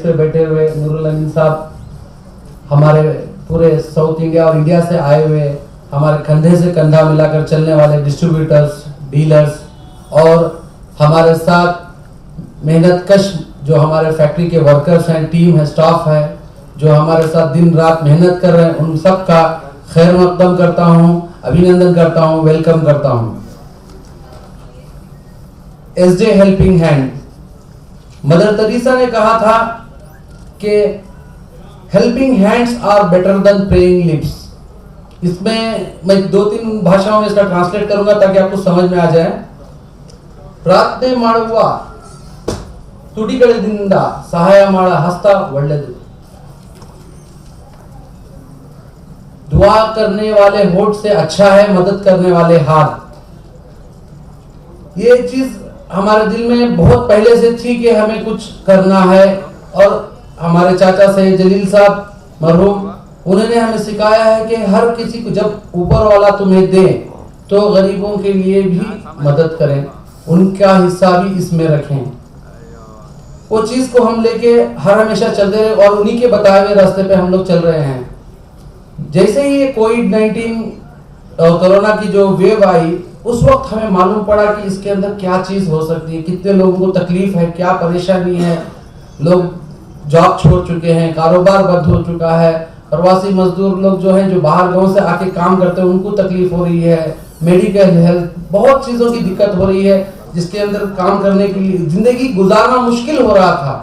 पे बैठे हुए नूरुल अमीन साहब, हमारे पूरे साउथ इंडिया और इंडिया से आए हुए, हमारे कंधे से कंधा मिलाकर चलने वाले डिस्ट्रीब्यूटर्स, डीलर्स, और हमारे साथ मेहनतकश जो हमारे फैक्ट्री के वर्कर्स हैं, टीम है, स्टाफ है, जो हमारे साथ दिन रात मेहनत कर रहे हैं, उन सब का खैर मकदम करता हूं, अभिनंदन करता हूं, वेलकम करता हूं। SJ helping hand, Mother Teresa ने कहा था कि helping hands are better than praying lips. इसमें मैं 2-3 भाषाओं में इसका ट्रांसलेट करूंगा ताकि आपको समझ में आ जाए। प्रार्थने ಮಾಡುವ ತುಟಿಗಳಿಂದ ಸಹಾಯ ಮಾಡ ಹಸ್ತ ಒಳ್ಳೆದು, दुआ करने वाले होठ से अच्छा है मदद करने वाले हाथ। ये चीज हमारे दिल में बहुत पहले से थी कि हमें कुछ करना है, और हमारे चाचा सैयद जलील साहब मरहूम, उन्होंने हमें सिखाया है कि हर किसी को जब ऊपर वाला तुम्हें दे तो गरीबों के लिए भी मदद करें, उनका हिस्सा भी इसमें रखें। वो चीज को हम लेके हर हमेशा चलते रहे और उन्हीं के बताए हुए रास्ते पे हम लोग चल रहे हैं। जैसे ही ये कोविड-19 कोरोना की जो वेव आई, उस वक्त हमें मालूम पड़ा कि इसके अंदर क्या चीज हो सकती है, कितने लोगों को तकलीफ है, क्या परेशानी है, लोग जॉब छोड़ चुके हैं, कारोबार बंद हो चुका है, प्रवासी मजदूर लोग जो हैं, जो बाहर गांव से आके काम करते हैं, उनको तकलीफ हो रही है, मेडिकल हेल्थ, बहुत चीजों की दिक्कत हो रही है, जिसके अंदर काम करने के लिए जिंदगी गुजारना मुश्किल हो रहा था।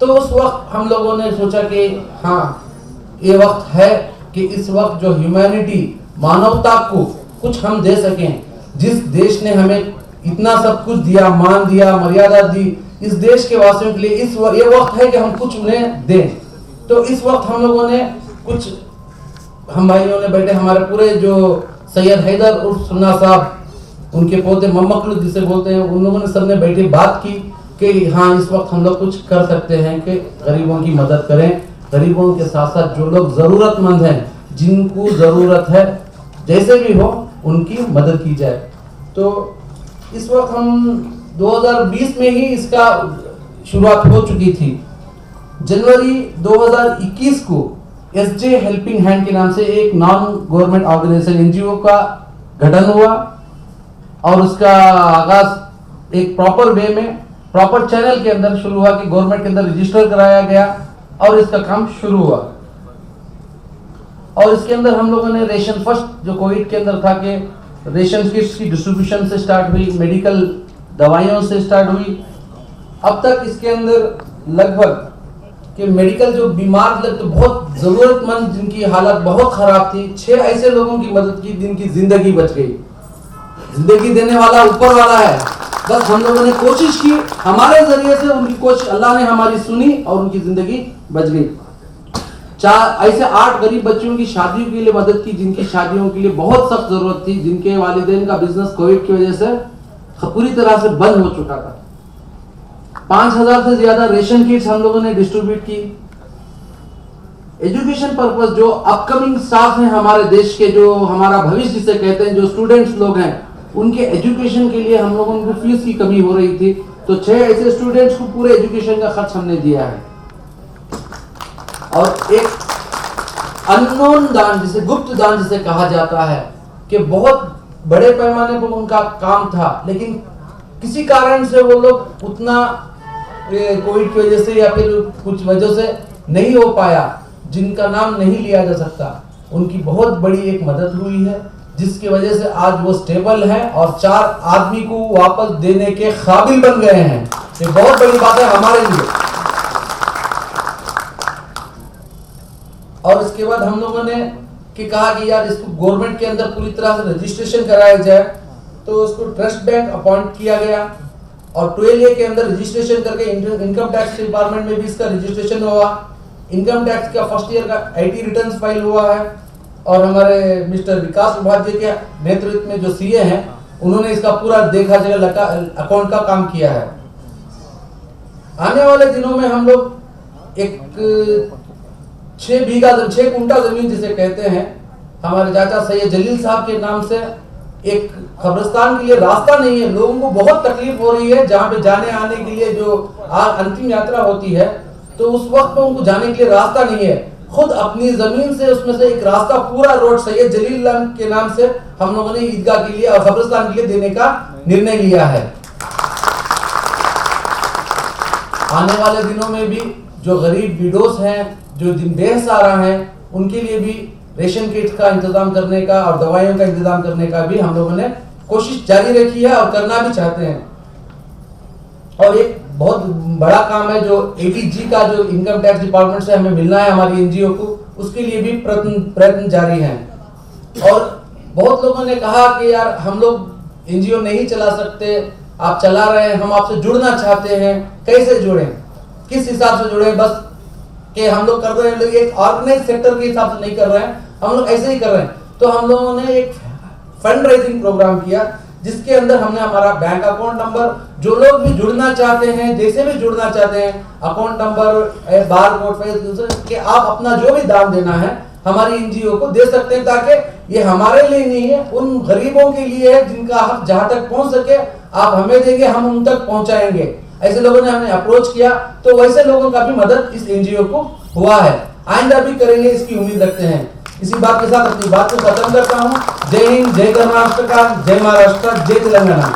तो उस वक्त हम लोगों ने सोचा कि हाँ, ये वक्त है कि इस वक्त जो ह्यूमैनिटी, मानवता को कुछ हम दे सकें। जिस देश ने हमें इतना सब कुछ दिया, मान दिया, मर्यादा दी, इस देश के वासियों के लिए ये वक्त है कि हम कुछ उन्हें दें। तो इस वक्त हम लोगों ने कुछ, हम भाइयों ने बैठे, हमारे पूरे जो सैयद हैदर उर्फ सुन्ना साहब, उनके पोते मम्मकलू जिसे बोलते हैं, उन लोगों ने सबने बैठे बात की कि हाँ, इस वक्त हम लोग कुछ कर सकते हैं कि गरीबों की मदद करें। गरीबों के साथ साथ जो लोग जरूरतमंद हैं, जिनको जरूरत है, जैसे भी हो उनकी मदद की जाए। तो इस वक्त हम 2020 में ही इसका शुरुआत हो चुकी थी। जनवरी 2021 को एसजे हेल्पिंग हैंड के नाम से एक नॉन गवर्नमेंट ऑर्गेनाइजेशन एनजीओ का गठन हुआ, और उसका आगाज एक प्रॉपर वे में, प्रॉपर चैनल के अंदर शुरू हुआ कि गवर्नमेंट के अंदर रजिस्टर कराया गया और इसका काम शुरू हुआ। और इसके अंदर हम लोगों ने रेशन फर्स्ट जो कोविड के अंदर था कि रेशन किट्स की डिस्ट्रीब्यूशन से स्टार्ट हुई, मेडिकल दवाइयों से स्टार्ट हुई। अब तक इसके अंदर लगभग कि मेडिकल जो बीमार लोग, तो बहुत जरूरतमंद जिनकी हालत बहुत खराब थी, 6 ऐसे लोगों की मदद की जिनकी जिंदगी बच गई। जिंदगी देने वाला ऊपर वाला है, बस हम लोगों ने कोशिश की, हमारे जरिए से उनकी कोशिश, अल्लाह ने हमारी सुनी और उनकी जिंदगी बच गई। ऐसे 8 गरीब बच्चों की शादियों के लिए मदद की, जिनकी शादियों के लिए बहुत सख्त जरूरत थी, जिनके वालिदैन का बिजनेस कोविड की वजह से पूरी तरह से बंद हो चुका था। 5000 से ज्यादा रेशन किट्स हम लोगों ने डिस्ट्रीब्यूट की। एजुकेशन पर्पस जो अपकमिंग स्टाफ हैं हमारे देश के, जो हमारा भविष्य जिसे कहते हैं, जो स्टूडेंट्स लोग हैं, उनके एजुकेशन के लिए हम लोगों को फीस की कमी हो रही थी, तो 6 ऐसे स्टूडेंट्स को पूरे एजुकेशन का खर्च हमने दिया है। और एक अननोन दान, जिसे गुप्त दान जिसे कहा जाता है, कि बहुत बड़े पैमाने पर उनका काम था, लेकिन किसी कारण से वो लोग उतना कोविड की वजह से या फिर कुछ वजह से नहीं हो पाया, जिनका नाम नहीं लिया जा सकता। उनकी बहुत बड़ी एक मदद हुई है, जिसकी वजह से आज वो स्टेबल है और 4 आदमी को वापस देने के काबिल बन गए हैं। ये बहुत बड़ी बात है हमारे लिए। और इसके बाद हम लोगों ने कहा कि यार इसको गवर्नमेंट के अंदर पूरी तरह से रजिस्ट्रेशन कराया जाए, तो उसको ट्रस्ट बैंक अपॉइंट किया गया और 12A के अंदर रजिस्ट्रेशन करके इनकम टैक्स डिपार्टमेंट में भी इसका रजिस्ट्रेशन हुआ। इनकम टैक्स का फर्स्ट ईयर का IT रिटर्न्स फाइल हुआ है, और हमारे मिस्टर विकास उपाध्याय के नेतृत्व में जो CA हैं, उन्होंने इसका पूरा देखा जगह अकाउंट का काम किया है। आने वाले दिनों में हम लोग एक 6 कुंटा जमीन जिसे कहते हैं, हमारे चाचा सैयद जलील साहब के नाम से एक कब्रिस्तान के लिए रास्ता नहीं है, लोगों को बहुत तकलीफ हो रही है, जहाँ पे जाने आने के लिए जो अंतिम यात्रा होती है, तो उस वक्त में उनको जाने के लिए रास्ता नहीं है, खुद अपनी जमीन से उसमें से एक रास्ता पूरा रोड सैयद जलील के नाम से हम लोगों ने ईदगाह के लिए और कब्रिस्तान के लिए देने का निर्णय लिया है। आने वाले दिनों में भी जो गरीब विडोस हैं, जो जिन बेसहारा हैं, उनके लिए भी रेशन किट का इंतजाम करने का और दवाइयों का इंतजाम करने का भी हम लोगों ने कोशिश जारी रखी है और करना भी चाहते हैं। और एक बहुत बड़ा काम है जो ATG का जो इनकम टैक्स डिपार्टमेंट से हमें मिलना है हमारी NGO को, उसके लिए भी प्रयत्न जारी हैं। और बहुत लोगों ने कहा कि यार हम लोग NGO नहीं चला सकते, आप चला रहे हैं, हम आपसे जुड़ना चाहते हैं, कैसे जुड़ें, किस हिसाब से जुड़ें? बस कि हम लोग कर रहे हैं एक ऑर्गेनाइज सेक्टर के हिसाब से नहीं कर रहे हैं, हम लोग ऐसे ही कर रहे हैं। तो हम लोगों ने एक फंड रेजिंग प्रोग्राम किया जिसके अंदर हमने हमारा बैंक अकाउंट नंबर, जो लोग भी जुड़ना चाहते हैं, जैसे भी जुड़ना चाहते हैं, अकाउंट नंबर, बार कोड कि आप अपना जो भी दान देना है हमारी NGO को दे सकते हैं, ताकि ये हमारे लिए नहीं है, उन गरीबों के लिए है जिनका हक जहां तक पहुंच सके आप हमें देंगे, हम उन तक पहुंचाएंगे। ऐसे लोगों ने हमें अप्रोच किया, तो वैसे लोगों का भी मदद इस NGO को हुआ है, आइंदा भी करेंगे, इसकी उम्मीद रखते हैं। इसी बात के साथ अपनी बात को खत्म करता हूँ। जय हिंद, जय कर्नाटक, जय महाराष्ट्र, जय तेलंगाना।